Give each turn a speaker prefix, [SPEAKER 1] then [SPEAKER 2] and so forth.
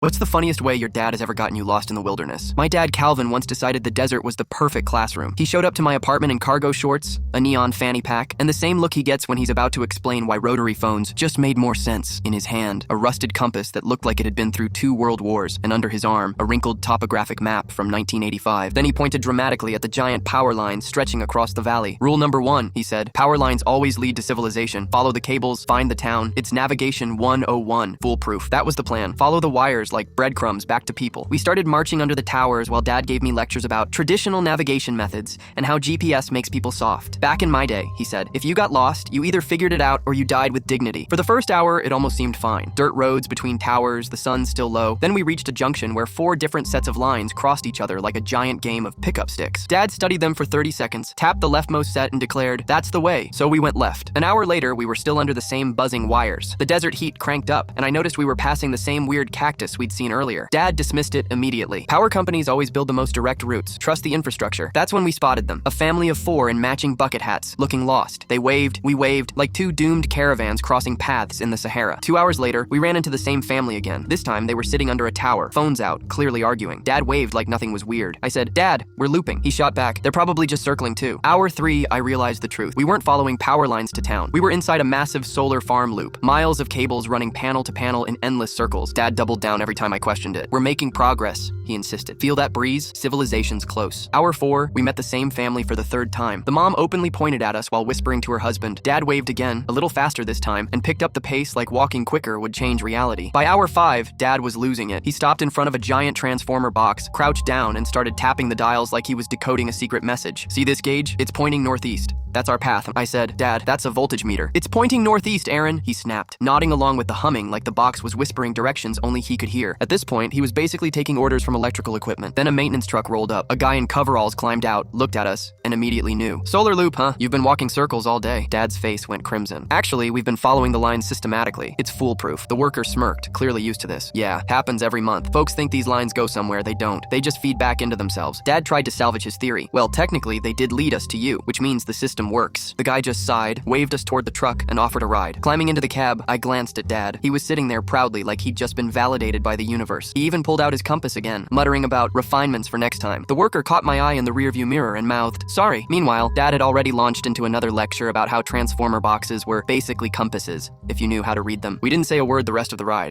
[SPEAKER 1] What's the funniest way your dad has ever gotten you lost in the wilderness? My dad, Calvin, once decided the desert was the perfect classroom. He showed up to my apartment in cargo shorts, a neon fanny pack, and the same look he gets when he's about to explain why rotary phones just made more sense. In his hand, a rusted compass that looked like it had been through 2 world wars, and under his arm, a wrinkled topographic map from 1985. Then he pointed dramatically at the giant power lines stretching across the valley. Rule number 1, he said, power lines always lead to civilization. Follow the cables, find the town. It's navigation 101, foolproof. That was the plan. Follow the wires like breadcrumbs back to people. We started marching under the towers while Dad gave me lectures about traditional navigation methods and how GPS makes people soft. Back in my day, he said, if you got lost, you either figured it out or you died with dignity. For the first hour, it almost seemed fine. Dirt roads between towers, the sun still low. Then we reached a junction where 4 different sets of lines crossed each other like a giant game of pickup sticks. Dad studied them for 30 seconds, tapped the leftmost set and declared, that's the way. So we went left. An hour later, we were still under the same buzzing wires. The desert heat cranked up, and I noticed we were passing the same weird cactus we'd seen earlier. Dad dismissed it immediately. Power companies always build the most direct routes. Trust the infrastructure. That's when we spotted them. A family of 4 in matching bucket hats, looking lost. They waved, we waved, like 2 doomed caravans crossing paths in the Sahara. 2 hours later, we ran into the same family again. This time, they were sitting under a tower, phones out, clearly arguing. Dad waved like nothing was weird. I said, Dad, we're looping. He shot back, they're probably just circling too. Hour 3, I realized the truth. We weren't following power lines to town. We were inside a massive solar farm loop. Miles of cables running panel to panel in endless circles. Dad doubled down every time I questioned it. We're making progress, he insisted. Feel that breeze? Civilization's close. Hour 4, we met the same family for the 3rd time. The mom openly pointed at us while whispering to her husband. Dad waved again, a little faster this time, and picked up the pace like walking quicker would change reality. By hour 5, Dad was losing it. He stopped in front of a giant transformer box, crouched down, and started tapping the dials like he was decoding a secret message. See this gauge? It's pointing northeast. That's our path. I said, Dad, that's a voltage meter. It's pointing northeast, Aaron, he snapped, nodding along with the humming like the box was whispering directions only he could hear. At this point, he was basically taking orders from electrical equipment. Then a maintenance truck rolled up. A guy in coveralls climbed out, looked at us, and immediately knew. Solar loop, huh? You've been walking circles all day. Dad's face went crimson. Actually, we've been following the lines systematically. It's foolproof. The worker smirked, clearly used to this. Yeah, happens every month. Folks think these lines go somewhere. They don't. They just feed back into themselves. Dad tried to salvage his theory. Well, technically, they did lead us to you, which means the system works. The guy just sighed, waved us toward the truck, and offered a ride. Climbing into the cab, I glanced at Dad. He was sitting there proudly like he'd just been validated by the universe. He even pulled out his compass again, muttering about refinements for next time. The worker caught my eye in the rearview mirror and mouthed, sorry. Meanwhile, Dad had already launched into another lecture about how transformer boxes were basically compasses, if you knew how to read them. We didn't say a word the rest of the ride.